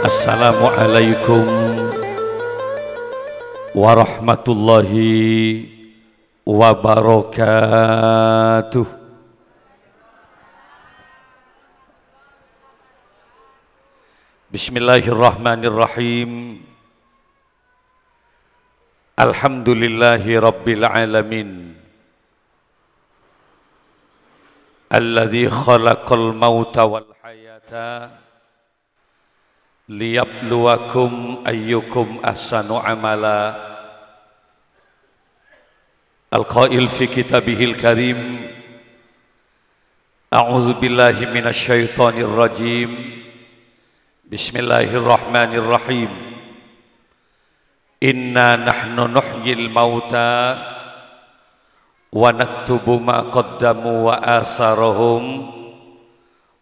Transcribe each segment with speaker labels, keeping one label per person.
Speaker 1: Assalamualaikum warahmatullahi wabarakatuh. Bismillahirrahmanirrahim. Alhamdulillahi rabbil alamin. Alladzi khalaqal mauta wal hayata liyabluwakum ayyukum ahsanu amala. Al-qail fi kitabihil karim, a'udzu billahi minasy syaithanir rajim. Bismillahirrahmanirrahim. Inna nahnu nuhyil mauta wa naktubu ma qaddamu wa asarahum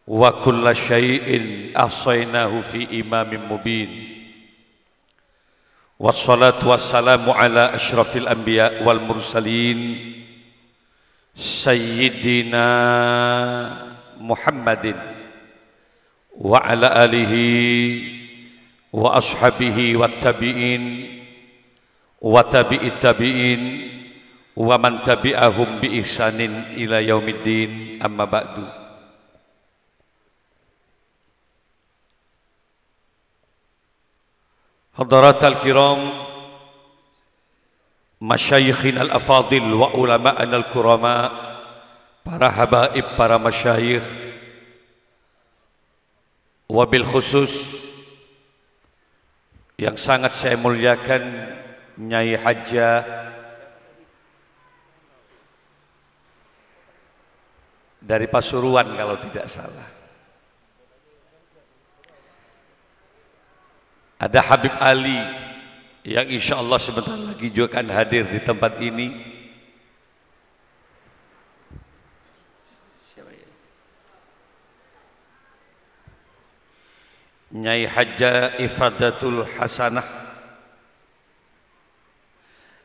Speaker 1: wa kulla syai'in ahsaynahu fi imamin mubin. Wassalatu wassalamu ala asyrafil anbiya wal mursalin sayyidina Muhammadin wa ala alihi wa ashabihi wat tabi'in wa tabi'it tabi'in wa man tabi'ahum bi ihsanin ila yaumiddin, amma ba'du. Hadaratul kiram, masyayikhin al-afadil wa ulama'an al-kurama, para habaib, para masyayikh, wabil khusus yang sangat saya muliakan Nyai Hajjah dari Pasuruan kalau tidak salah. Ada Habib Ali yang insya Allah sebentar lagi juga akan hadir di tempat ini. Nyai Hajjah Ifadatul Hasanah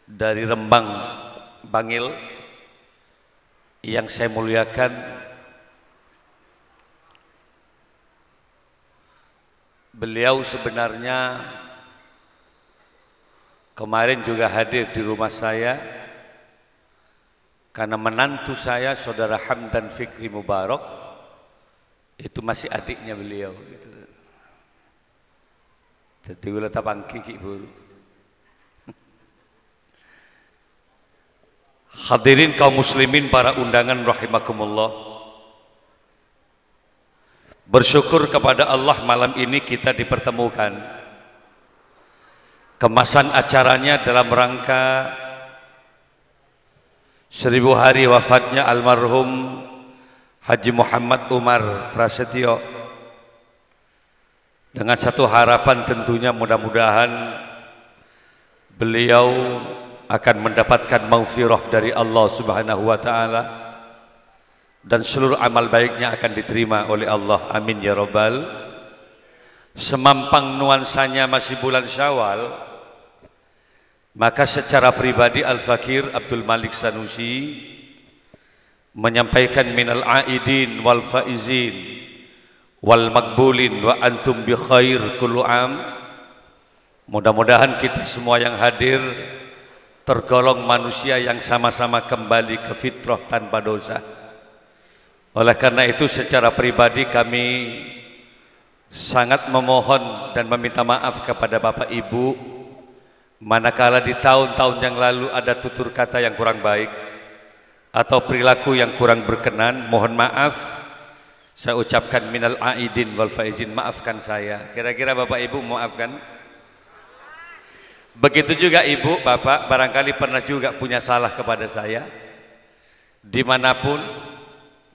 Speaker 1: dari Rembang, Bangil, yang saya muliakan. Beliau sebenarnya kemarin juga hadir di rumah saya karena menantu saya saudara Hamdan Fikri Mubarak itu masih adiknya beliau gitu. Jadi ulah tabangki buru. Hadirin kaum muslimin, para undangan rahimakumullah. Bersyukur kepada Allah malam ini kita dipertemukan. Kemasan acaranya dalam rangka 1000 hari wafatnya almarhum Haji Muhammad Umar Prasetyo. Dengan satu harapan tentunya mudah-mudahan beliau akan mendapatkan maghfirah dari Allah Subhanahu wa taala dan seluruh amal baiknya akan diterima oleh Allah. Amin ya rabbal. Semampang nuansanya masih bulan Syawal, maka secara pribadi Al-Fakir Abdul Malik Sanusi menyampaikan minal aidin wal faizin wal makbulin wa antum bi khair kullu am. Mudah-mudahan kita semua yang hadir tergolong manusia yang sama-sama kembali ke fitrah tanpa dosa. Oleh karena itu secara pribadi kami sangat memohon dan meminta maaf kepada Bapak Ibu manakala di tahun-tahun yang lalu ada tutur kata yang kurang baik atau perilaku yang kurang berkenan. Mohon maaf, saya ucapkan minal aidin wal faizin, maafkan saya. Kira-kira Bapak Ibu maafkan? Begitu juga Ibu, Bapak barangkali pernah juga punya salah kepada saya dimanapun.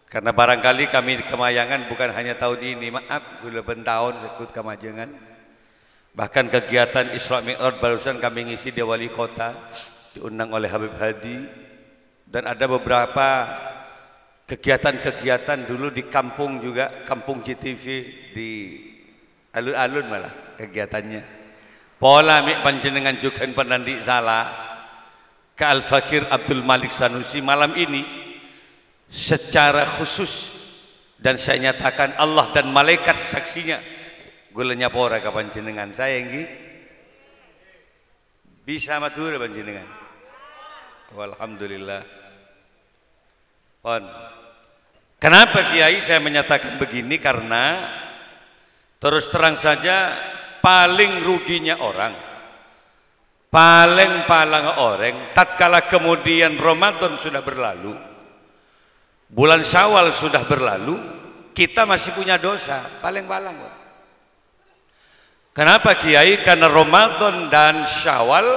Speaker 1: Karena barangkali kami di Kemayangan bukan hanya tahun ini, maaf, sudah bertahun sekut Kemajangan. Bahkan kegiatan Isra Mi'raj barusan kami ngisi di wali kota, diundang oleh Habib Hadi. Dan ada beberapa kegiatan-kegiatan dulu di kampung juga, kampung GTV di alun-alun malah kegiatannya. Pola mik panjenengan juga pernah di salah ke Al-Fakir Abdul Malik Sanusi malam ini. Secara khusus dan saya nyatakan Allah dan malaikat saksinya, Gula nyapora ka panjenengan saya nggih. Bisa matur panjenengan. Alhamdulillah. Kenapa Kiai saya menyatakan begini? Karena terus terang saja paling ruginya orang, paling palang orang tatkala kemudian Ramadan sudah berlalu, bulan Syawal sudah berlalu, kita masih punya dosa, paling palang. Kenapa Kiai? Karena Ramadan dan Syawal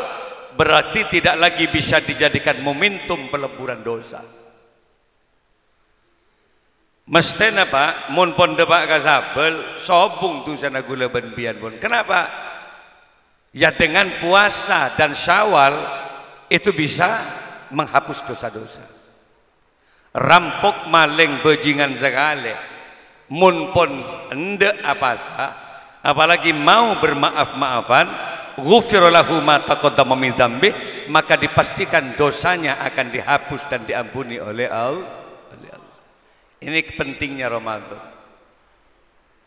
Speaker 1: berarti tidak lagi bisa dijadikan momentum peleburan dosa. Mestena Pak, mun pon debak kasabel, sobung tu sana gula benbian pun. Kenapa? Ya dengan puasa dan Syawal itu bisa menghapus dosa-dosa. Rampok maling bajingan segala, mun pon ende apa sah, apalagi mau bermaaf-maafan, ghufira lahu ma taqaddama min dzambih, maka dipastikan dosanya akan dihapus dan diampuni oleh Allah. Ini pentingnya Ramadan.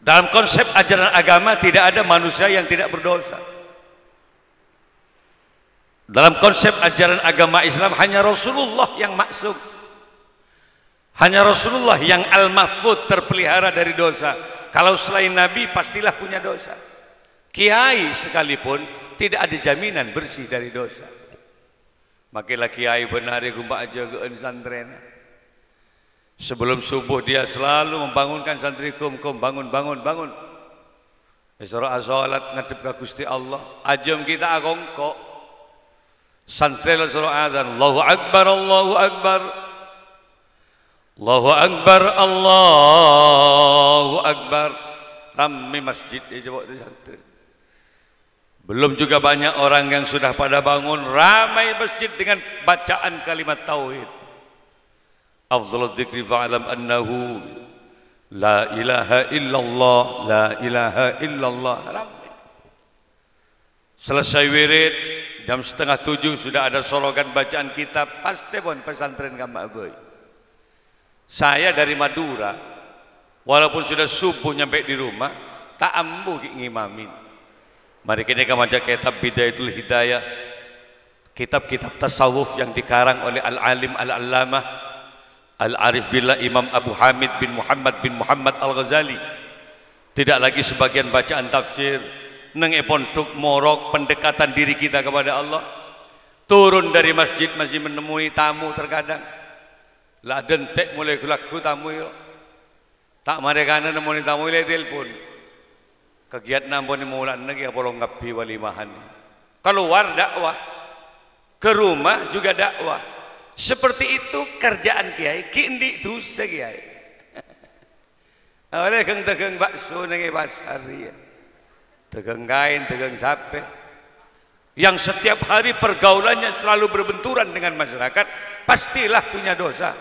Speaker 1: Dalam konsep ajaran agama tidak ada manusia yang tidak berdosa. Dalam konsep ajaran agama Islam hanya Rasulullah yang maksum. Hanya Rasulullah yang al-mahfud, terpelihara dari dosa. Kalau selain Nabi pastilah punya dosa. Kiai sekalipun tidak ada jaminan bersih dari dosa. Makilah kiai benar gumbak aja ke santren. Sebelum subuh dia selalu membangunkan santri, kum bangun. Isra azalat ngadep ka Gusti Allah. Ajam kita agongko. Santri la surah azan, Allahu akbar, Allahu akbar. Allahu akbar, Allahu akbar. Ramai masjid dia jawab di santri. Belum juga banyak orang yang sudah pada bangun, ramai masjid dengan bacaan kalimat tauhid. Afdhalul dzikri fa'lam annahu la ilaha illallah, la ilaha illallah. Selesai wirid jam 6:30 sudah ada sologan bacaan kitab, pasti pun pesantren Gamak Boy. Saya dari Madura, walaupun sudah subuh nyampe di rumah, tak ambu ngimamin. Mari kita baca kitab Bidayatul Hidayah, kitab-kitab tasawuf yang dikarang oleh Al-Alim Al-Allamah Al-Arif Billah Imam Abu Hamid bin Muhammad Al-Ghazali. Tidak lagi sebagian bacaan tafsir neng epontuk morok pendekatan diri kita kepada Allah. Turun dari masjid masih menemui tamu terkadang. Lah dentek mulai kulaku tamu yo. Tak mereka nemuni tamu ile telepon. Kegiatan nampun mulan lagi apolong ngapi walimahan. Keluar dakwah, ke rumah juga dakwah. Seperti itu kerjaan kiai, kindi dosa kiai. Oleh keng tegang bakso nengi pasar ya, tegang kain, tegang sape, yang setiap hari pergaulannya selalu berbenturan dengan masyarakat, pastilah punya dosa.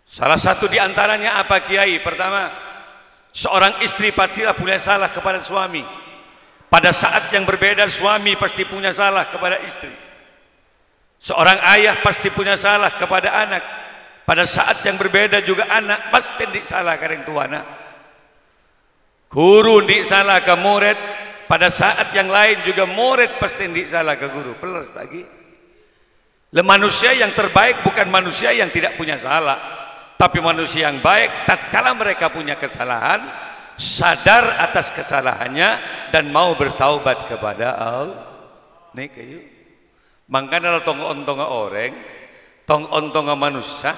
Speaker 1: Salah satu di antaranya apa kiai? Pertama, seorang istri pastilah punya salah kepada suami. Pada saat yang berbeda suami pasti punya salah kepada istri. Seorang ayah pasti punya salah kepada anak. Pada saat yang berbeda juga anak pasti salah ke orang tuana. Guru salah ke murid. Pada saat yang lain juga murid pasti salah ke guru. Pelas lagi. Manusia yang terbaik bukan manusia yang tidak punya salah, tapi manusia yang baik tatkala mereka punya kesalahan, sadar atas kesalahannya dan mau bertaubat kepada Allah. Nih kayu. Mangkana tong ontong orang, tong ontong manusia,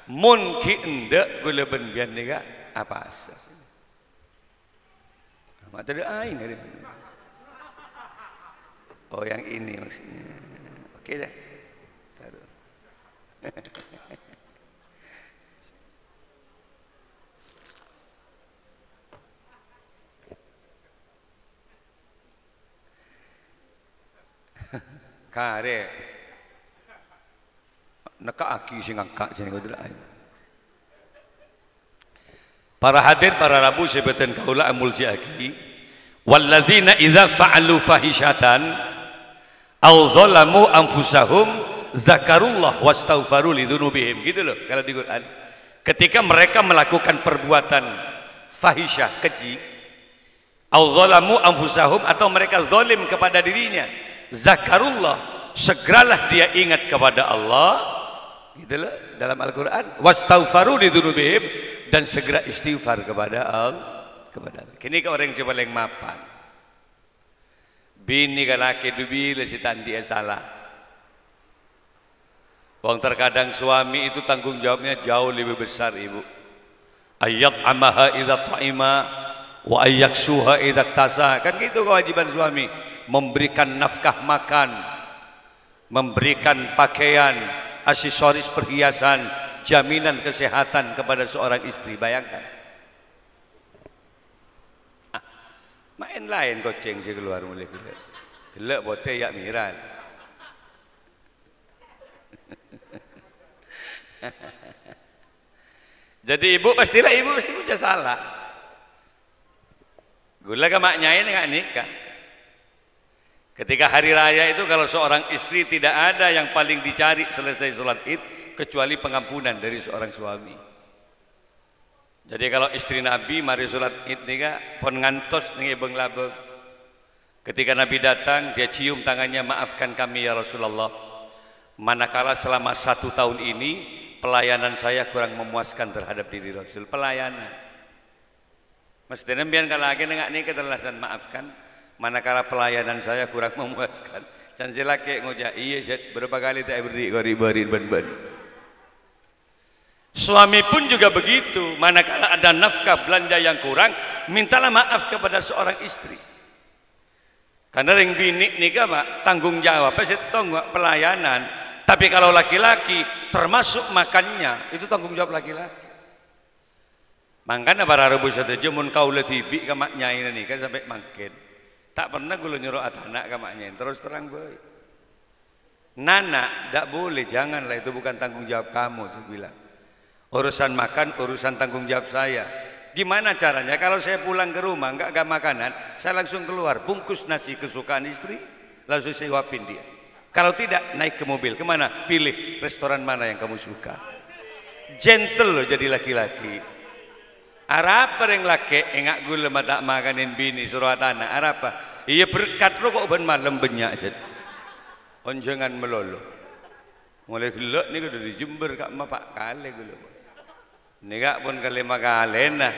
Speaker 1: mungkin ende gula benbian niga apa asas? Mata dia aing hari. Oh yang ini maksudnya. Oke dah. Taruh. Kare neka aki sing angka sing kudu ae. Para hadir para rabu sebeten kaula amul jaki walladzina idza fa'alu fahishatan aw zalamu anfusahum zakarullah wastaghfaru lidzunubihim, gitu loh kalau di Quran. Ketika mereka melakukan perbuatan fahisyah, keji, au zalamu anfusahum, atau mereka zalim kepada dirinya, zakarullah, segeralah dia ingat kepada Allah, gitu loh dalam Al-Qur'an, wastaghfaru lidzunubihim, dan segera istighfar kepada Allah. Kini ke orang yang paling mapan bini kalaki dubila si tandi salah. Wong terkadang suami itu tanggung jawabnya jauh lebih besar, ibu. Ayat amaha idza ta'ima wa ayyaksuha idza tasa. Kan gitu kewajiban suami, memberikan nafkah makan, memberikan pakaian, aksesoris perhiasan, jaminan kesehatan kepada seorang istri. Bayangkan. Main lain goceng sih keluar mulai gelek bote yak miral. Jadi ibu pasti punya salah. Gula ke maknya ini nggak nikah. Ketika hari raya itu kalau seorang istri tidak ada yang paling dicari selesai sholat id kecuali pengampunan dari seorang suami. Jadi kalau istri Nabi mari sholat id nikah pon ngantos nih beng labeng. Ketika Nabi datang dia cium tangannya, maafkan kami ya Rasulullah. Manakala selama 1 tahun ini pelayanan saya kurang memuaskan terhadap diri Rasul. Pelayanan. Mestinya biar kalau lagi nengak nih ketelasan maafkan. Manakala pelayanan saya kurang memuaskan. Dan silake ngojak iya berapa kali tak beri ben. Suami pun juga begitu. Manakala ada nafkah belanja yang kurang, mintalah maaf kepada seorang istri. Karena ring bini nikah pak tanggung jawab setong pelayanan. Tapi kalau laki-laki termasuk makannya itu tanggung jawab laki-laki. Makanya para rebu setuju mun kaula tibi ke maknya ini kan sampai makin. Tak pernah gue nyuruh anak ke maknya terus terang boy. Nana tak boleh, janganlah, itu bukan tanggung jawab kamu, saya bilang. Urusan makan urusan tanggung jawab saya. Gimana caranya kalau saya pulang ke rumah enggak makanan, saya langsung keluar bungkus nasi kesukaan istri, langsung saya suapin dia. Kalau tidak naik ke mobil, kemana? Pilih restoran mana yang kamu suka. Gentle loh jadi laki-laki. Arapa yang laki enggak gula mata makanin bini suruh tanah. Arapa? Iya berkat lo kok ben malam banyak aja. Onjangan melolo. Mulai gelak nih udah di Jember kak ma pak kali gula. Nih pun kali makalena,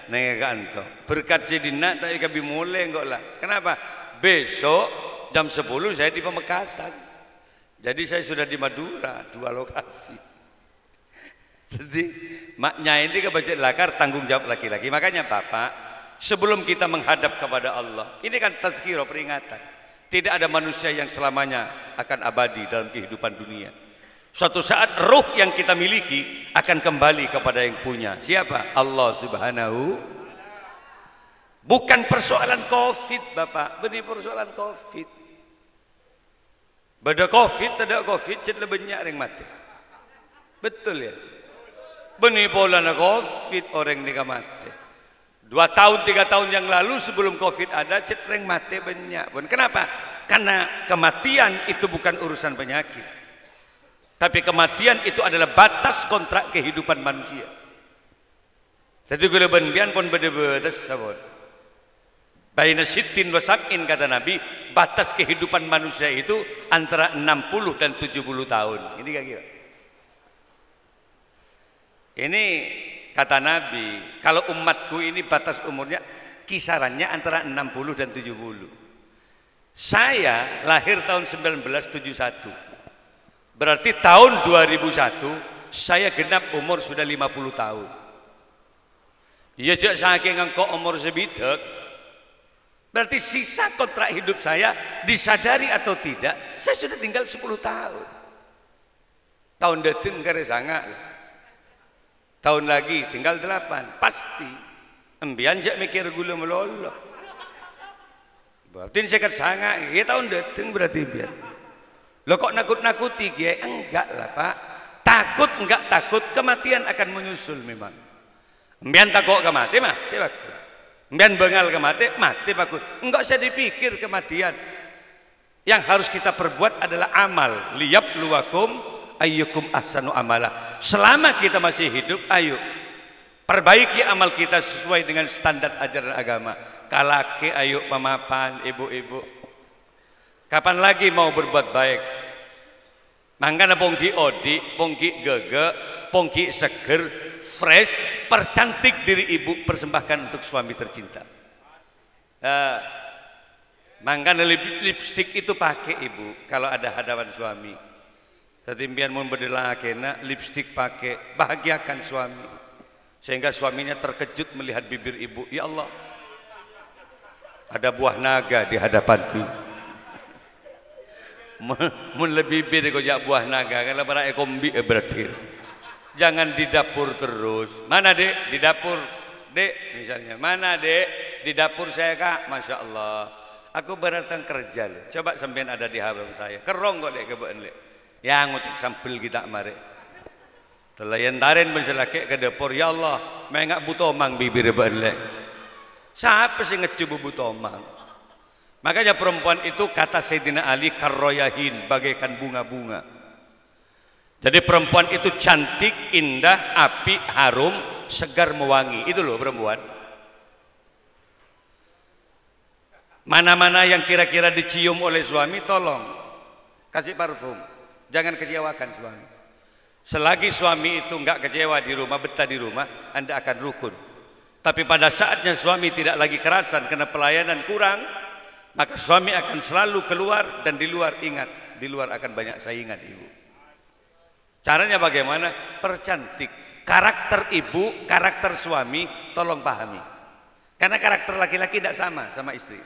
Speaker 1: nih kanto. Berkat sedina tapi kabi mulai enggak lah. Kenapa? Besok jam 10 saya di Pamekasan. Jadi saya sudah di Madura, 2 lokasi. Jadi maknya ini kebaca lakar tanggung jawab laki-laki. Makanya bapak, sebelum kita menghadap kepada Allah, ini kan tazkirah, peringatan. Tidak ada manusia yang selamanya akan abadi dalam kehidupan dunia. Suatu saat ruh yang kita miliki akan kembali kepada yang punya. Siapa? Allah Subhanahu. Bukan persoalan COVID bapak, benih persoalan COVID. Beda COVID, tidak COVID, jadi banyak yang mati. Betul ya? Benih pola COVID orang ini mati. 2 tahun 3 tahun yang lalu sebelum COVID ada cetreng mati banyak. Kenapa? Karena kematian itu bukan urusan penyakit. Tapi kematian itu adalah batas kontrak kehidupan manusia. Jadi gula benbian pun beda-beda sabot. Baina sittin wa sab'in kata Nabi, batas kehidupan manusia itu antara 60 dan 70 tahun. Ini kayak gitu. Ini kata Nabi, kalau umatku ini batas umurnya kisarannya antara 60 dan 70. Saya lahir tahun 1971. Berarti tahun 2001 saya genap umur sudah 50 tahun. Ya jak saking engkau umur sebidak. Berarti sisa kontrak hidup saya disadari atau tidak, saya sudah tinggal 10 tahun. Tahun datang kare sangat. Tahun lagi tinggal 8. Pasti embian jak mikir gula melolo. Berarti saya sangat. Ya tahun datang berarti biar. Lo kok nakut-nakuti ya? Enggak lah pak. Takut enggak takut, kematian akan menyusul memang. Embian takut kematian mati pak. Embian bengal kematian mati pak. Enggak usah dipikir kematian. Yang harus kita perbuat adalah amal. Liyabluwakum ayyukum ahsanu amala. Selama kita masih hidup, ayo Perbaiki amal kita sesuai dengan standar ajaran agama. Kalake ayo pemapan ibu-ibu. Kapan lagi mau berbuat baik? Mangkana pongki odi, pongki gege, pongki seger, fresh, percantik diri ibu, persembahkan untuk suami tercinta. Mangkana lipstik itu pakai ibu kalau ada hadapan suami. Ketimpian mau berdelakena lipstik pakai, bahagiakan suami sehingga suaminya terkejut melihat bibir ibu. Ya Allah, ada buah naga di hadapanku. Mun lebih bibir kojak buah naga kalau para ekombi berarti. Jangan di dapur terus. Mana dek? Di dapur. Dek misalnya. Mana dek? Di dapur saya kak. Masya Allah. Aku datang kerja loh. Coba sampean ada di hadapan saya. Kerong kok dek kebun lek. Yang ngucek sampel kita mari. Telayan tarin menselake ke dapur. Ya Allah, mengak butomang bibir belek. Siapa sih ngecubu butomang? Makanya perempuan itu kata Sayyidina Ali karroyahin, bagaikan bunga-bunga. Jadi perempuan itu cantik, indah, api, harum, segar mewangi. Itu loh perempuan. Mana-mana yang kira-kira dicium oleh suami, tolong kasih parfum. Jangan kecewakan suami. Selagi suami itu enggak kecewa di rumah, betah di rumah, Anda akan rukun. Tapi pada saatnya suami tidak lagi kerasan karena pelayanan kurang, maka suami akan selalu keluar, dan di luar ingat, di luar akan banyak saingan ibu. Caranya bagaimana? Percantik. Karakter ibu, karakter suami, tolong pahami. Karena karakter laki-laki tidak sama istri.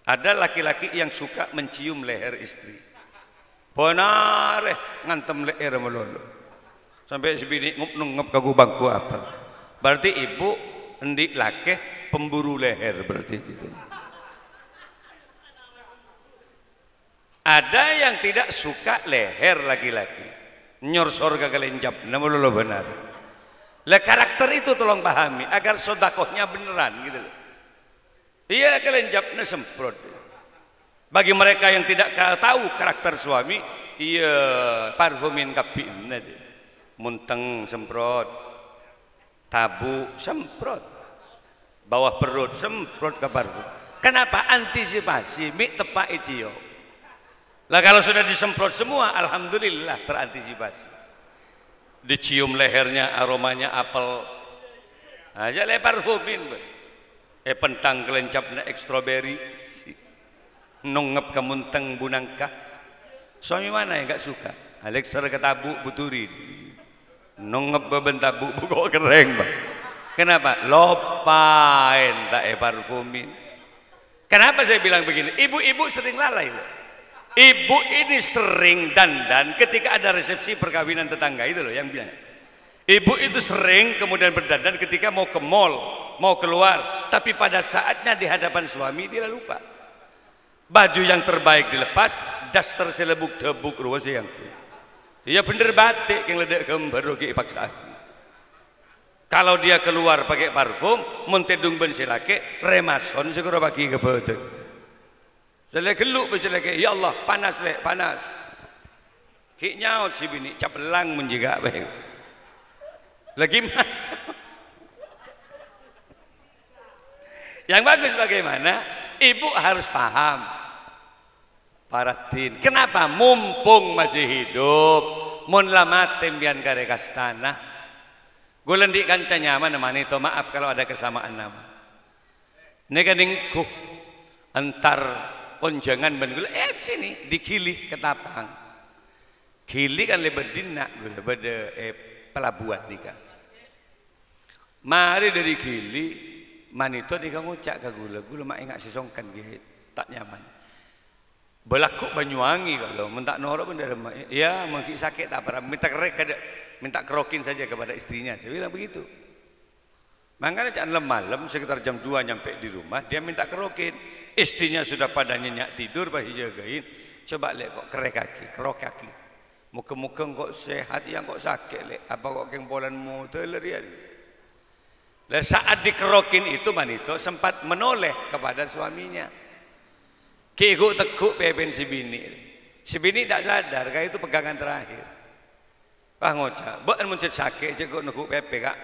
Speaker 1: Ada laki-laki yang suka mencium leher istri. Benar ngantem leher melulu. Sampai sebini ngep kagu bangku apa. Berarti ibu hendik laki pemburu leher berarti gitu. Ada yang tidak suka leher laki-laki. Nyor sorga kelenjap, nama lo benar. Lah karakter itu tolong pahami agar sodakohnya beneran gitu loh. Iya kelenjapnya semprot. Bagi mereka yang tidak tahu karakter suami, iya parfumin kapin nade. Munteng semprot, tabu semprot, bawah perut semprot ke parfum. Kenapa? Antisipasi, mik tepak itu. Lah kalau sudah disemprot semua, alhamdulillah terantisipasi. Dicium lehernya, aromanya apel, aja le parfumin. Pentang kelencapnya strawberry, nongep kemunteng bunangka. Suami mana yang gak suka? Alexer ketabu buturi. Nongep bebentabu buko kering bang. Kenapa? Lopain tak parfumin. Kenapa saya bilang begini? Ibu-ibu sering lalai loh. Ibu ini sering dandan ketika ada resepsi perkawinan tetangga itu loh yang bilang. Ibu itu sering kemudian berdandan ketika mau ke mall, mau keluar, tapi pada saatnya di hadapan suami dia lupa. Baju yang terbaik dilepas, daster selebuk tebuk ruas yang. Iya bener batik yang ledek gambar rogi paksa. Kalau dia keluar pakai parfum, montedung ben silake, remason segera bagi ke betul. Selek geluk berseleke, ya Allah panas le panas. Ki nyaut si bini capelang menjaga bae. Lagi mana? Yang bagus bagaimana? Ibu harus paham. Paratin. Kenapa? Mumpung masih hidup, mun lama tembian kare kastana. Gulendik kanca nyaman namanya itu, maaf kalau ada kesamaan nama. Neganingku antar konjangan ben gula sini dikili ketapang. Kili kan lebih dinak gula pada pelabuhan nikah. Mari dari kili manito dika ngucak ke gula mak enggak sisongkan gitu tak nyaman. Belaku Banyuwangi kalau mentak norok benda ya mungkin sakit tak apa minta kerek minta kerokin saja kepada istrinya. Saya bilang begitu. Makanya jangan malam sekitar jam 2 nyampe di rumah dia minta kerokin. Istrinya sudah pada nyenyak tidur pasti jagain. Coba lek kok kerok kaki. Muka-muka kok sehat yang kok sakit lek. Apa kok kengpolanmu teler ya. Lah saat dikerokin itu manito sempat menoleh kepada suaminya. Kikuk tekuk pepen si bini. Si bini tak sadar kayak itu pegangan terakhir. Wah ngocak, bukan muncul sakit cekuk nekuk pepe kak.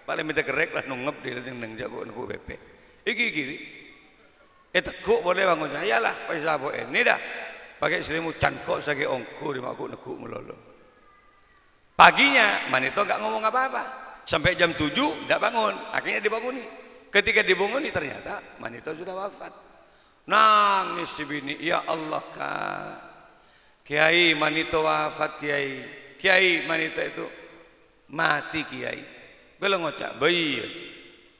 Speaker 1: paling minta kerek lah nungep di neng jago nunggu BP iki tekuk boleh bangun saya lah paisa bo ini dah pakai selimut cankok sagi ongku di maku nekuk melolo paginya manito nggak ngomong apa-apa sampai jam 7 tidak bangun akhirnya dibanguni ketika dibanguni ternyata manito sudah wafat nangis si bini ya Allah kak kiai manito wafat kiai manito itu mati kiai belum ngocak bayi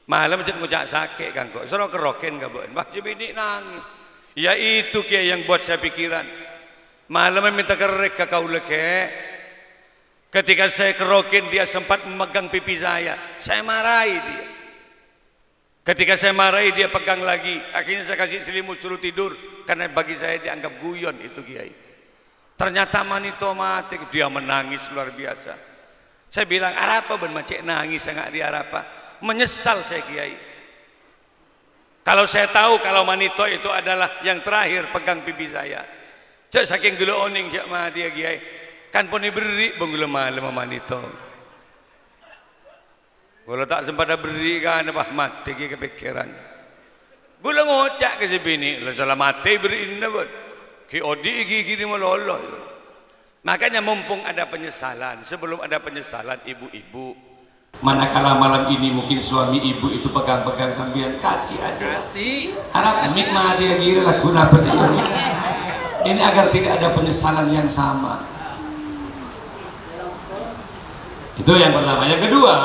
Speaker 1: malam macam ngocak sakit kan kok suruh keroken gak boleh si bini nangis ya itu kiai yang buat saya pikiran malam minta kerek ke kau leke ketika saya keroken dia sempat memegang pipi saya marahi dia ketika saya marahi dia pegang lagi akhirnya saya kasih selimut suruh tidur karena bagi saya dianggap guyon itu kiai ternyata manito mati dia menangis luar biasa saya bilang apa ben macet nangis sangat dia apa menyesal saya kiai kalau saya tahu kalau manito itu adalah yang terakhir pegang pipi saya cek saking gelo oning cek mah dia kiai kan pun diberi benggula malam manito kalau tak sempat beri kan apa mati kepikiran gula ngocak ke sebini lah salah mati beri ini buat ki odi gigi melolo makanya mumpung ada penyesalan sebelum ada penyesalan ibu-ibu manakala malam ini mungkin suami ibu itu pegang-pegang sambian kasih aja harap nikmat dia gila lagu apa dia ini agar tidak ada penyesalan yang sama itu yang pertama yang kedua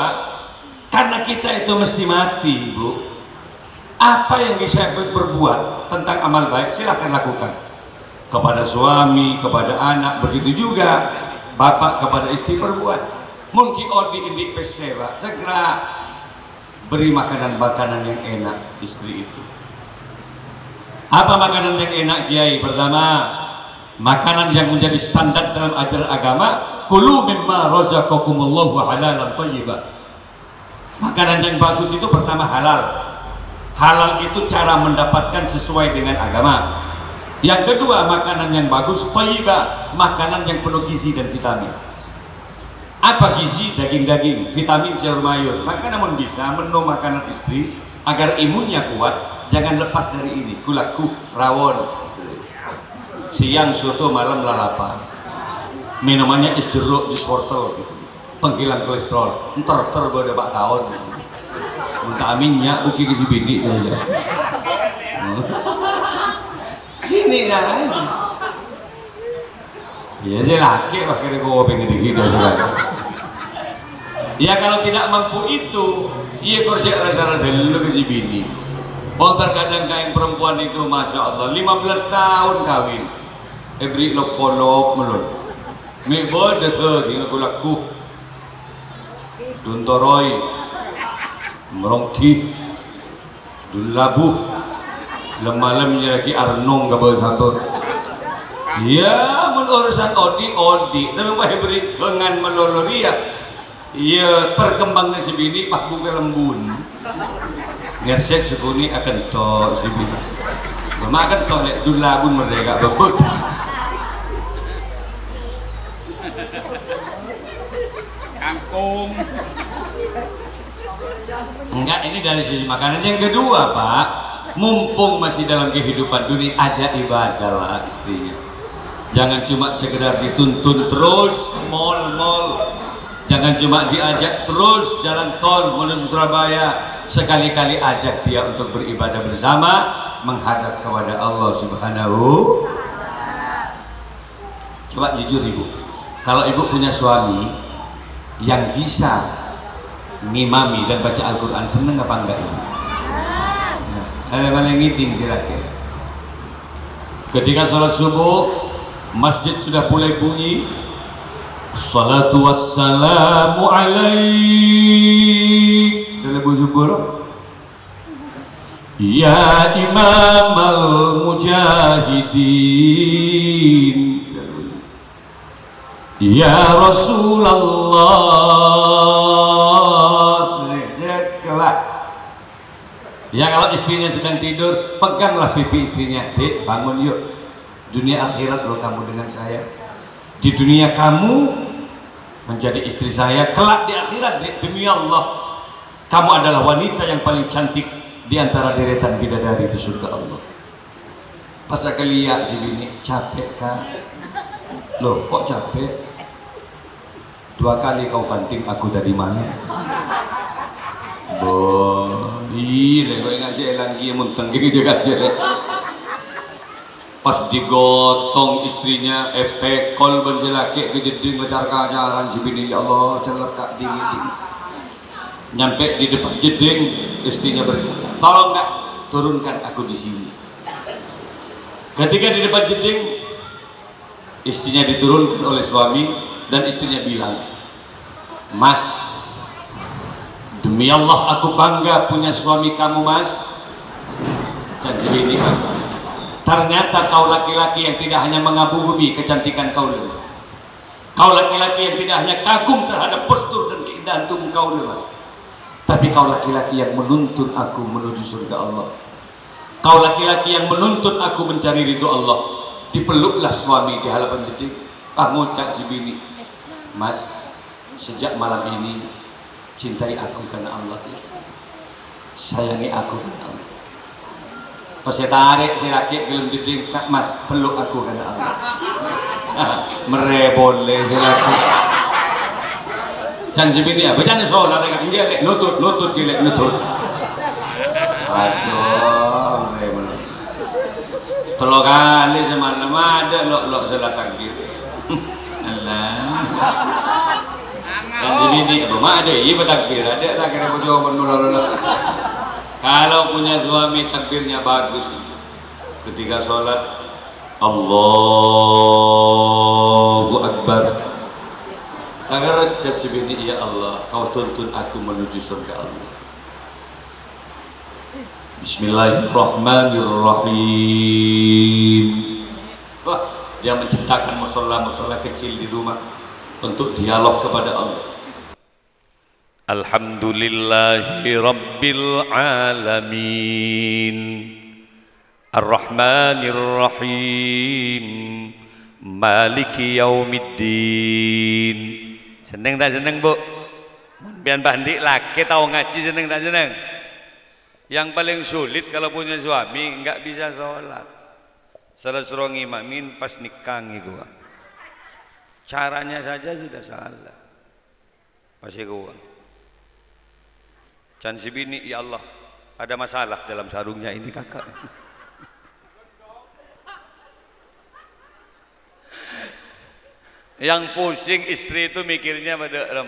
Speaker 1: karena kita itu mesti mati ibu apa yang bisa berbuat tentang amal baik silahkan lakukan kepada suami, kepada anak begitu juga bapak kepada istri berbuat mungkin odi indik pesewa segera beri makanan-makanan yang enak istri itu apa makanan yang enak kiai pertama makanan yang menjadi standar dalam ajaran agama kulu mimma razaqakumullahu halalan thayyiban makanan yang bagus itu pertama halal itu cara mendapatkan sesuai dengan agama yang kedua makanan yang bagus thayyiban makanan yang penuh gizi dan vitamin apa gizi daging-daging vitamin sayur mayur maka namun bisa menu makanan istri agar imunnya kuat jangan lepas dari ini kulaku rawon siang soto malam lalapan minumannya es jeruk jus wortel gitu penghilang kolesterol ntar gue udah 4 tahun minta aminnya uki gizi bini aja gini caranya ya saya laki pakai gue pengen dihidup sekarang ya kalau tidak mampu itu iya kerja rasa-rasa dulu ke si bini terkadang kayak perempuan itu Masya Allah 15 tahun kawin beri lop-kolop melon mebod deh hingga kulaku duntoroi merongki dulabu lemalamnya lagi arnong gak bawa satu ya menurut urusan odi tapi wah beri kengan melolori ya iya perkembangnya si bini pak buka lembun ngersek sekuni akan to si bini makan to lek dulabun mereka bebut kangkung enggak ini dari sisi makanan yang kedua pak mumpung masih dalam kehidupan dunia ajak ibadah lah istrinya jangan cuma sekedar dituntun terus mall jangan cuma diajak terus jalan tol menuju Surabaya sekali-kali ajak dia untuk beribadah bersama menghadap kepada Allah Subhanahu coba jujur ibu kalau ibu punya suami yang bisa ngimami dan baca Al-Quran seneng apa enggak ibu? Ada yang ngiting silakan ketika sholat subuh masjid sudah mulai bunyi salatu wassalamu alaik salamu subur ya imam al-mujahidin ya Rasulullah ya kalau istrinya sedang tidur peganglah pipi istrinya dek bangun yuk dunia akhirat loh kamu dengan saya di dunia kamu menjadi istri saya kelak di akhirat demi Allah
Speaker 2: Kamu adalah wanita yang paling cantik di antara deretan bidadari di surga Allah. Pasal lihat si bini, capek kak? Loh kok capek? 2 kali kau banting aku tadi malam. Boh, iya kau ingat saya lagi munteng gitu aja. Pas digotong istrinya, pekol ban si laki kejeding lecar kacaran si bini, ya Allah celep kak dingin. Nyampe di depan jeding, istrinya berkata, tolong kak turunkan aku di sini. Ketika di depan jeding, istrinya diturunkan oleh suami dan istrinya bilang, Mas, demi Allah aku bangga punya suami kamu mas. Janji ini mas, ternyata kau laki-laki yang tidak hanya mengagumi kecantikan kau lemas. Kau laki-laki yang tidak hanya kagum terhadap postur dan keindahan tubuh kau lemas, tapi kau laki-laki yang menuntun aku menuju surga Allah. Kau laki-laki yang menuntun aku mencari ridho Allah. Dipeluklah suami di halaman jeding. Ngucap si bini, Mas, sejak malam ini cintai aku karena Allah, sayangi aku karena Allah. Pas saya tarik si laki gelem jeding, Kak Mas peluk aku karena Allah. Merebole si laki. Jangan bini ya, bercanda sholat kan? Dia nutut gile nutut. Aduh, telur kali semalam ada lok salat takbir. Allah. Jangan bini, rumah ada, iya bertakbir ada lah kira jawaban dulu. Kalau punya suami takbirnya bagus, ketika sholat Allahu Akbar. Agar jasibini, ya Allah kau tuntun aku menuju surga Allah. Bismillahirrahmanirrahim. Wah, dia menciptakan musola kecil di rumah untuk dialog kepada Allah.
Speaker 1: Alhamdulillahi Rabbil Alamin, Ar-Rahmanir Rahim, Maliki Yaumiddin. Seneng tak seneng bu? Biar bandi laki tahu ngaji seneng tak seneng? Yang paling sulit kalau punya suami nggak bisa sholat, suruh ngimamin pas nikah gitu. Caranya saja sudah salah. Masih gua. Can si bini, ya Allah ada masalah dalam sarungnya ini kakak. Yang pusing istri itu mikirnya pada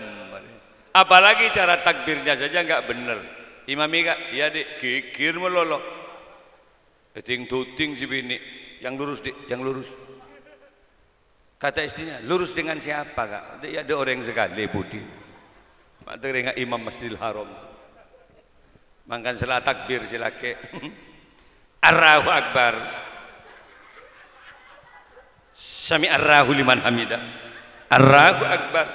Speaker 1: apalagi cara takbirnya saja nggak bener. Imami kak, ya dek, kikir melolok. Ting tuting si bini, yang lurus dek, yang lurus. Kata istrinya, lurus dengan siapa kak? Dia ada orang sekali budi. Materi nggak imam Masjidil Haram. Makan salat takbir silake. Allahu Akbar. Sami Allahu liman hamidah. Allahu Akbar.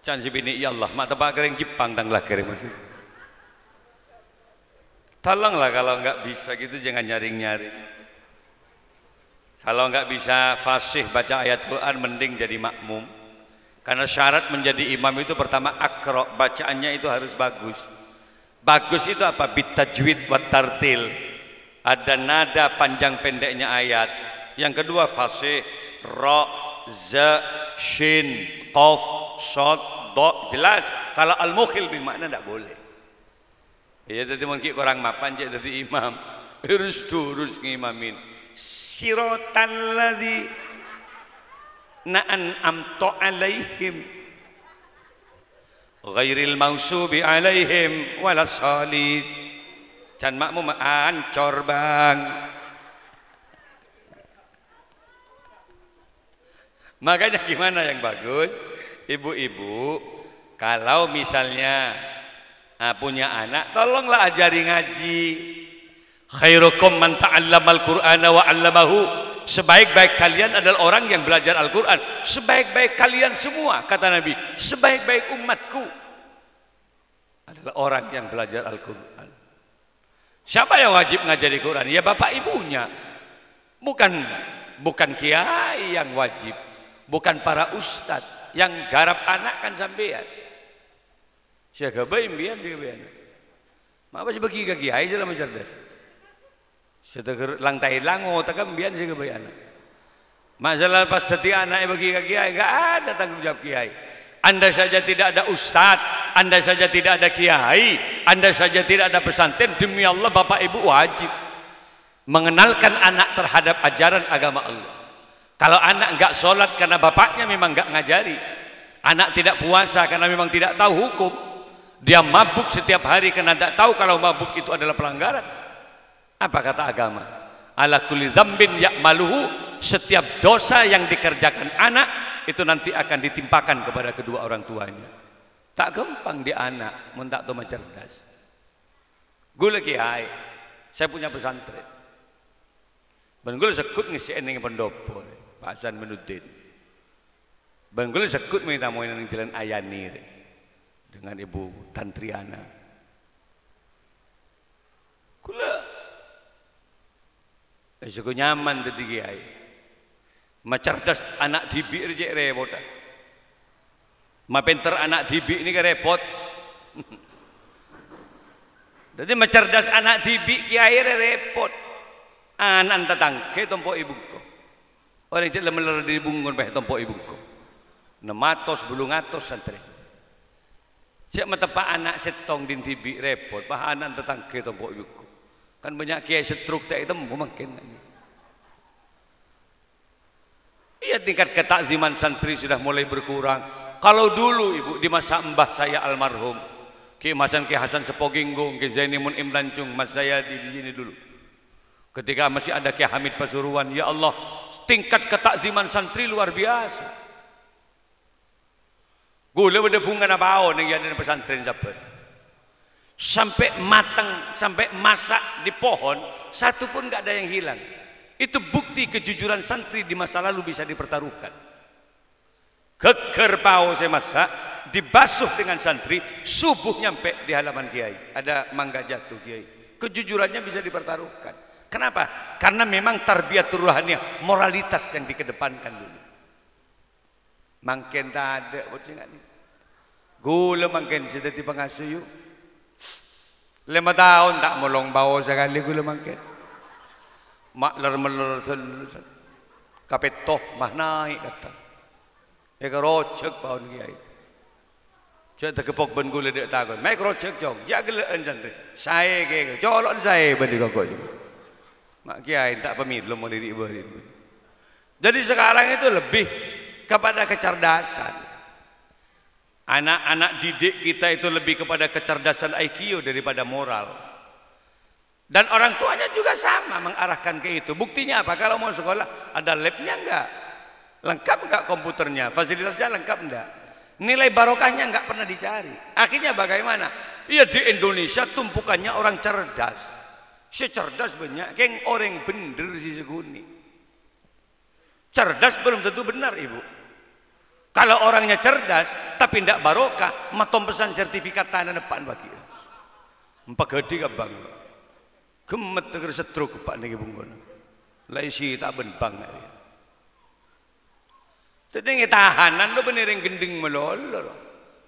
Speaker 1: Can si bini, ya Allah mak tepak kering Jepang tanglah kering masih. Tolonglah kalau nggak bisa gitu jangan nyaring-nyaring. Kalau nggak bisa fasih baca ayat Quran mending jadi makmum. Karena syarat menjadi imam itu pertama akro, bacaannya itu harus bagus. Bagus itu apa? Bitajwid wa tartil. Ada nada panjang pendeknya ayat. Yang kedua fasih, ra, za, shin, qaf, shad, do, jelas. Kalau al-mukhil bermakna tidak boleh. Ya tadi mungkin orang mapan je jadi imam. Terus ngimamin. Siratal ladzi na'amtu alaihim ghairil mausubi alaihim walassalin. Can makmum ancor bang. Makanya gimana yang bagus? Ibu-ibu kalau misalnya punya anak, tolonglah ajari ngaji. Khairukum man ta'allamal Qur'ana wa 'allamahu. Sebaik-baik kalian adalah orang yang belajar Al-Qur'an. Sebaik-baik kalian semua, kata Nabi, sebaik-baik umatku adalah orang yang belajar Al-Qur'an. Siapa yang wajib ngajari Quran? Ya bapak ibunya. Bukan kiai yang wajib, bukan para ustadz. Yang garap anak kan sampean. Siaga bayi imbian siaga bayi anak. Mak pas bagi ke kiai selama cerdas. Seteger lang tai lango takam imbian siaga bayi anak. Masalah pas tadi anak bagi ke kiai enggak ada tanggung jawab kiai. Anda saja tidak ada ustadz, Anda saja tidak ada kiai, Anda saja tidak ada pesantren, demi Allah Bapak Ibu wajib mengenalkan anak terhadap ajaran agama Allah. Kalau anak enggak sholat karena bapaknya memang enggak ngajari, anak tidak puasa karena memang tidak tahu hukum, dia mabuk setiap hari karena tidak tahu kalau mabuk itu adalah pelanggaran. Apa kata agama? Ala kulli dzambin ya'maluhu, setiap dosa yang dikerjakan anak itu nanti akan ditimpakan kepada kedua orang tuanya. Tak gampang di anak mun tak tahu cerdas. Gula kiai, saya punya pesantren. Ben gula sekut ngisi ning pendopo, Pak Hasan Menuddin. Ben gula sekut minta mau ning jalan Ayani dengan Ibu Tantriana. Gula cukup nyaman tadi kiai. Macerdas anak dibi rejek repot. Ma pinter anak dibi ini ke repot. Jadi macerdas anak dibi kiai repot. Anak tetangga tompo ibuku. Orang itu lemeler di bungun peh tompo ibuku. Nematos bulungatos santri. Siap metepak anak setong din dibi repot. Bah anak tetangga tompo ibuku. Kan banyak kiai setruk tak itu mungkin. Iya, tingkat ketakziman santri sudah mulai berkurang. Kalau dulu ibu di masa mbah saya almarhum Ki Hasan Sepoginggung, Ki Zaini Mun'im Tancung, mas saya di sini dulu. Ketika masih ada Ki Hamid Pasuruan, ya Allah, tingkat ketakziman santri luar biasa. Gula beda bunga apa yang ada di pesantren Jabar. Sampai matang, sampai masak di pohon, satu pun nggak ada yang hilang. Itu bukti kejujuran santri di masa lalu bisa dipertaruhkan. Geger pao saya masak, dibasuh dengan santri, subuh nyampe di halaman kiai. Ada mangga jatuh kiai. Kejujurannya bisa dipertaruhkan. Kenapa? Karena memang tarbiyatul ruhaniyah, moralitas yang dikedepankan dulu. Mangken tak ada, gula mangken sudah di pengasuh yuk. 5 tahun tak molong bawa sekali gula mangken. Mak ler-meler kapetoh mah naik kata. Eka rocek paun kiai. Cek terkepok ben gula dek takon. Mek rocek jong, jageleen santri. Saya kiai, colok saya ben dikokok. Mak kiai tak pemilu mau diri ibarin. Jadi sekarang itu lebih kepada kecerdasan. Anak-anak didik kita itu lebih kepada kecerdasan IQ daripada moral. Dan orang tuanya juga sama mengarahkan ke itu. Buktinya apa? Kalau mau sekolah ada labnya enggak? Lengkap enggak komputernya? Fasilitasnya lengkap enggak? Nilai barokahnya enggak pernah dicari. Akhirnya bagaimana? Iya, di Indonesia tumpukannya orang cerdas. Secerdas banyak, keng orang bener si seguni. Cerdas belum tentu benar ibu. Kalau orangnya cerdas tapi tidak barokah, matom pesan sertifikat tanah depan bagi. Empat gede ke bang. Gemet teger setruk pak niki bungkon. Laisi tak benbang ya. Tadi tahanan lo bener yang gending melolo.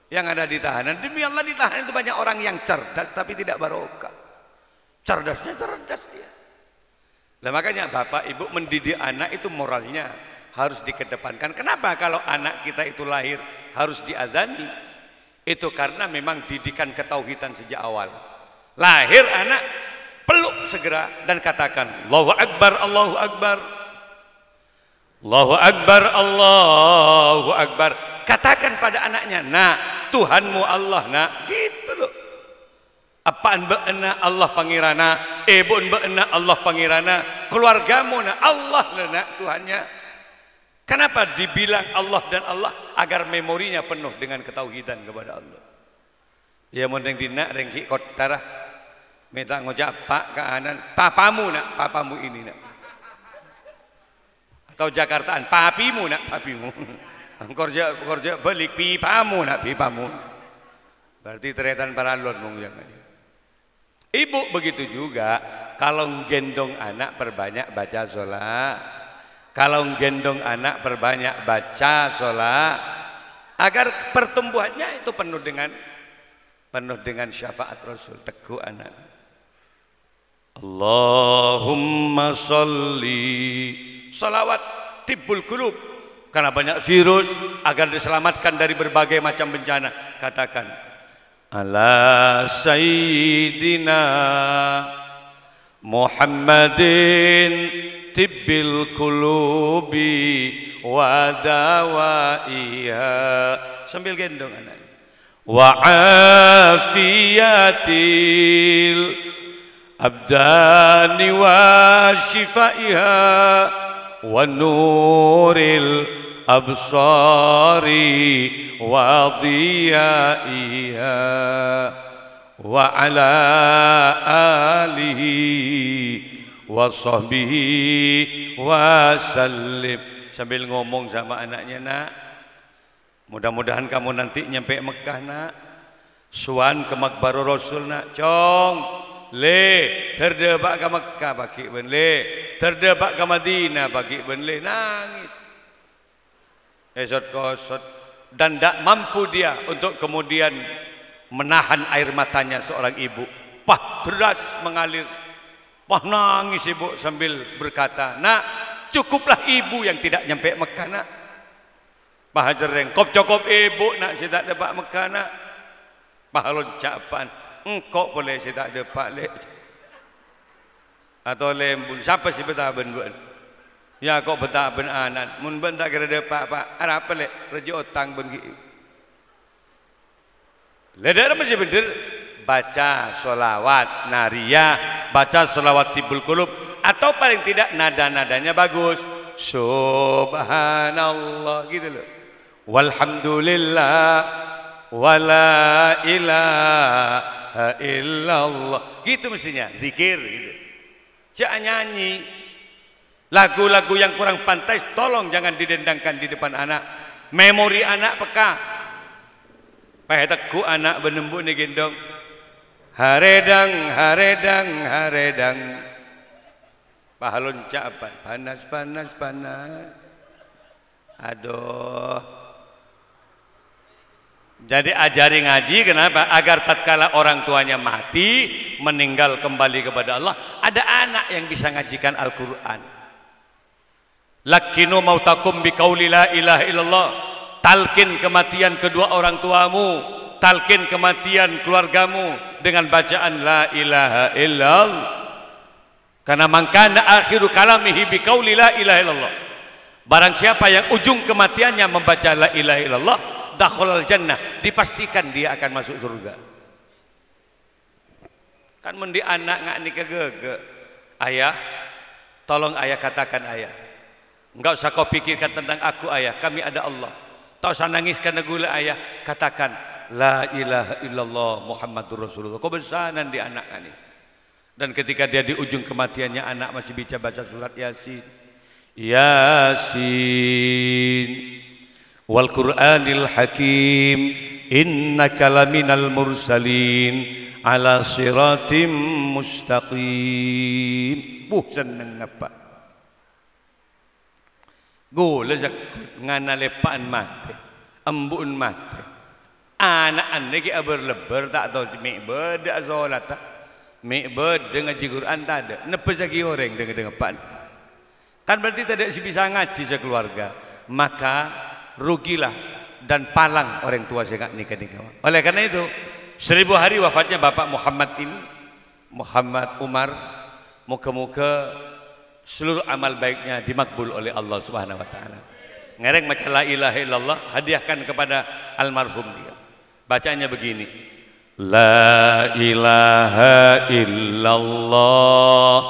Speaker 1: Yang ada di tahanan demi Allah, di tahanan itu banyak orang yang cerdas tapi tidak barokah. Cerdasnya cerdas dia. Nah, makanya bapak ibu mendidik anak itu moralnya harus dikedepankan. Kenapa kalau anak kita itu lahir harus diazani? Itu karena memang didikan ketauhidan sejak awal. Lahir anak peluk segera dan katakan Allahu Akbar, Allahu Akbar, Allahu Akbar, Allahu Akbar. Katakan pada anaknya, nak, Tuhanmu Allah, nak, gitu loh. Apaan beena Allah pangirana, ebon beena Allah pangirana, keluargamu nak Allah nak Tuhannya. Kenapa dibilang Allah dan Allah? Agar memorinya penuh dengan ketauhidan kepada Allah. Ya mending dina rengki kotara minta ngojak pak ke anan, papamu nak, papamu ini nak. Atau Jakartaan, papimu nak, papimu. Korja balik pipamu nak, pipamu. Berarti teretan paralon mong jangan. Ibu begitu juga, kalau gendong anak perbanyak baca sholat. Kalau gendong anak perbanyak baca sholat, agar pertumbuhannya itu penuh dengan penuh dengan syafaat Rasul. Teguh anak. Allahumma sholli, salawat tibbul qulub, karena banyak virus, agar diselamatkan dari berbagai macam bencana. Katakan ala sayyidina Muhammadin tibbil qulubi wa dawaiha, sambil gendong anaknya, wa afiyatil abdani wa shifaiha wa nuril absari wa diyaiha wa ala alihi wa sahbihi wa sallim. Sambil ngomong sama anaknya, nak, mudah-mudahan kamu nanti nyampe Mekah, nak, suan ke Makbarul Rasul, nak, cong le terdebak ke Mekah bagi ben le, terdebak ke Madinah bagi ben le, nangis esot kosot, dan tak mampu dia untuk kemudian menahan air matanya seorang ibu. Pah deras mengalir, pah nangis ibu sambil berkata, nak, cukuplah ibu yang tidak nyampe Mekah, nak. Pah jereng, kop cukup ibu, nak, saya tak dapat Mekah, nak. Pah loncapan, engkau boleh saya tak dapat le, atau lembun, siapa sih betaben buat? Ya kok betaben anan, mun ben tak kira dapat pak, apa le, rejo otang ben ki. Ledar masih bener, baca sholawat nariyah, baca sholawat tibbul qulub, atau paling tidak nada-nadanya bagus, subhanallah gitu loh, walhamdulillah, wala ilaha illallah, gitu mestinya zikir gitu. Jangan nyanyi lagu-lagu yang kurang pantas, tolong jangan didendangkan di depan anak. Memori anak peka. Pahit teguh anak benembu ni gendong, haredang haredang haredang, pahalon capan panas panas panas, aduh. Jadi ajari ngaji, kenapa? Agar tatkala orang tuanya mati, meninggal kembali kepada Allah, ada anak yang bisa ngajikan Al-Quran. Lakinu mautakum biqauli la ilaha illallah, talkin kematian kedua orang tuamu, talkin kematian keluargamu dengan bacaan la ilaha illallah. Karena mangkana akhiru kalamihi biqauli la ilaha illallah, barang siapa yang ujung kematiannya membaca la ilaha illallah, dakhalal jannah, dipastikan dia akan masuk surga. Kan mendi anak ngak nikah gege, ayah, tolong ayah katakan ayah, enggak usah kau pikirkan tentang aku ayah, kami ada Allah. Tak usah nangis karena gula ayah, katakan la ilaha illallah Muhammadur Rasulullah. Kau besanan di anak ini. Dan ketika dia di ujung kematiannya, anak masih bisa baca surat Yasin, Yasin wal Qur'anil Hakim, innaka laminal mursalin ala siratim mustaqim. Seneng apa? Gula jak ngana lepaan mate, embun mate. Anak lagi berlebar tak tahu mek beda solat tak, mek beda ngaji Quran tak ada. Nepes lagi orang dengan pan. Kan berarti tidak bisa ngaji sekeluarga. Maka rugilah dan palang orang tua saya nikah-nikah. Oleh karena itu 1000 hari wafatnya Bapak Muhammad ini, Muhammad Umar, moga-moga seluruh amal baiknya dimakbul oleh Allah Subhanahu wa taala. Ngereng macam la ilaha illallah, hadiahkan kepada almarhum dia. Bacanya begini, la ilaha illallah,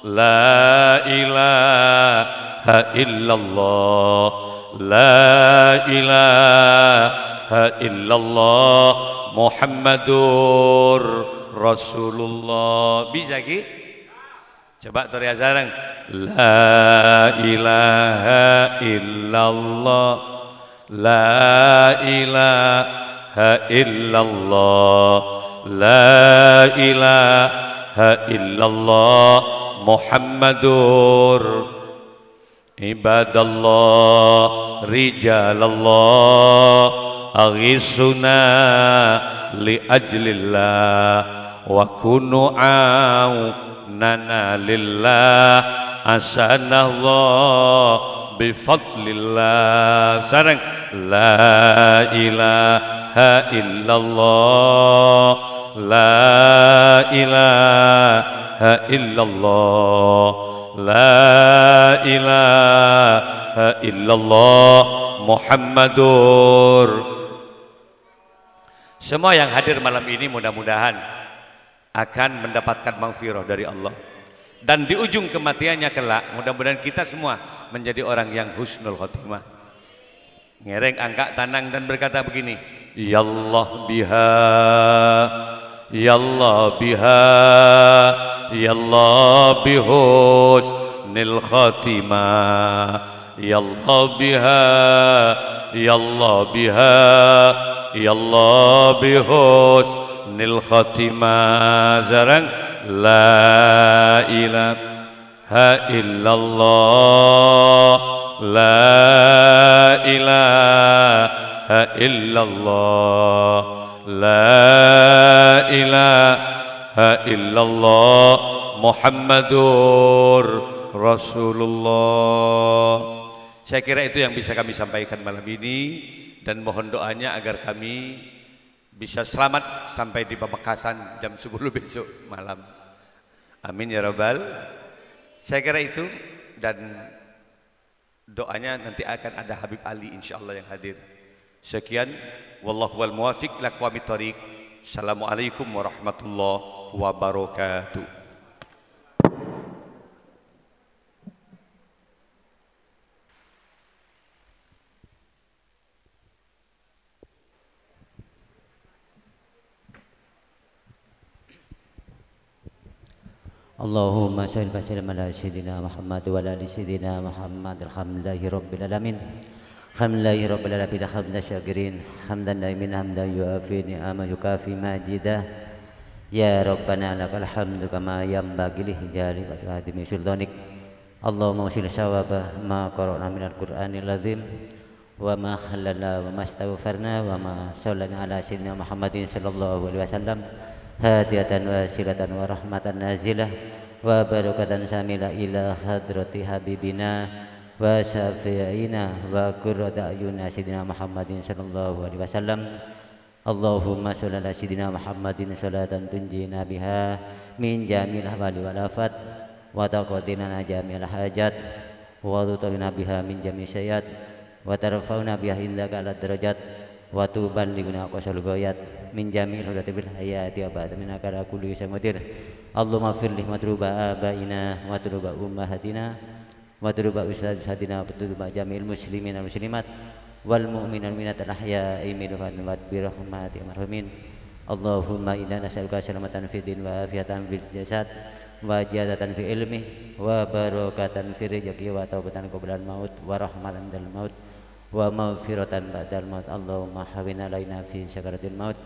Speaker 1: la ilaha illallah, la ilaha illallah Muhammadur Rasulullah. Bisa ki? Coba teriak sarang, la ilaha illallah, la ilaha illallah, la ilaha illallah Muhammadur ibadallah rijalallah aghisuna li ajlillah wa kunu aunana lillah asanallah bifadlillah. Sareng la ilaha illallah, la ilaha illallah, la ilaha illallah Muhammadur. Semua yang hadir malam ini mudah-mudahan akan mendapatkan maghfirah dari Allah, dan di ujung kematiannya kelak mudah-mudahan kita semua menjadi orang yang husnul khotimah. Ngereng angkat tanang dan berkata begini, ya Allah biha, ya Allah biha, ya Allah bihusnil khotimah, ya Allah biha, ya Allah biha, ya Allah bihusnil khotimah. Zarang la ilaha illallah, la ilaha illallah, la ilaha illallah Muhammadur Rasulullah. Saya kira itu yang bisa kami sampaikan malam ini, dan mohon doanya agar kami bisa selamat sampai di Pamekasan jam 10 besok malam. Amin ya rabbal. Saya kira itu, dan doanya nanti akan ada Habib Ali insyaallah yang hadir. Sekian, wallahu wal muwafiq laqwamit thoriq. Assalamualaikum warahmatullahi wabarakatuh.
Speaker 3: Allahumma shalli wa sallim ala sayyidina Muhammad wa ala ali sayyidina Muhammad. Alhamdulillahi rabbil alamin, alhamdulillahi rabbil alamin, hamdan syakirin, hamdan daimin, hamdan yuafi ni'ama yukafi majidah. Ya rabbana lakal hamdu kama yanbaghi li jalali wa hadimi sultanik. Allahumma shalli sawaba ma qara'na minal qur'anil azim wa ma halalna wa ma astaghfarna wa ma sallana ala sayyidina Muhammadin sallallahu alaihi wasallam hadiyatan wa silatan wa rahmatan nazilah wa barakatan samila ila hadrati habibina wa syafi'ina wa qurrata ayuna sayyidina Muhammadin sallallahu alaihi wasallam. Allahumma sholli ala sayyidina Muhammadin sholatan tunjina biha min jamil ahwali wal afat wa taqaddina jamil hajat wa tutahina biha min jamil syayat wa tarfauna biha indaka ala darajat wa tuballighuna qasal ghayat min jamil hudati bil hayati wa ba'da min akala kulli samadir. Allahumma firli matruba abaina wa matruba ummahatina wa matruba ustadzatina wa matruba jamil muslimin wal muslimat wal mu'minin minat al ahya'i minhum wa bi rahmati marhumin. Allahumma inna nas'aluka salamatan fid din wa afiatan fil jasad wa jazatan fi ilmi wa barakatan fi rizqi wa taubatan qabla al maut wa rahmatan dal maut wa maghfiratan ba'dal maut. Allahumma hawwin alaina fi sakaratil maut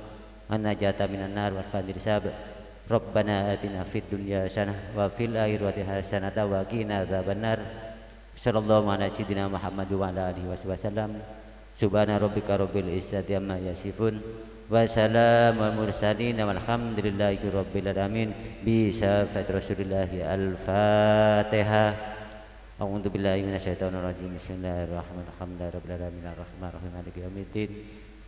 Speaker 3: an-najata minan nar wal fadil sab. Rabbana atina fid dunya hasanah wa fil akhirati hasanah wa qina adzabannar. Sallallahu ala sayyidina Muhammad wa ala alihi wasallam. Subhana rabbika rabbil izzati amma yasifun wa salamun mursalin walhamdulillahi rabbil alamin. Bi syafat Rasulillah al-Fatihah. A'udzu billahi minasyaitonir rajim. Bismillahirrahmanirrahim. Rabbil alamin arrahmanir rahim maliki yaumiddin.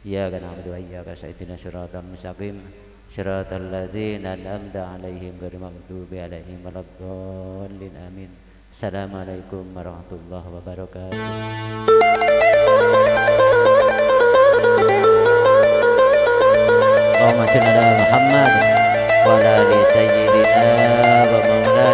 Speaker 3: Iyyaka na'budu wa iyyaka nasta'in ihdinas siratal mustaqim siratal ladzina an'amta 'alaihim ghairil maghdubi 'alaihim waladdallin. Amin. Assalamualaikum warahmatullahi wabarakatuh. Allahumma shalli ala Muhammad wa ala ali sayyidina wa maulana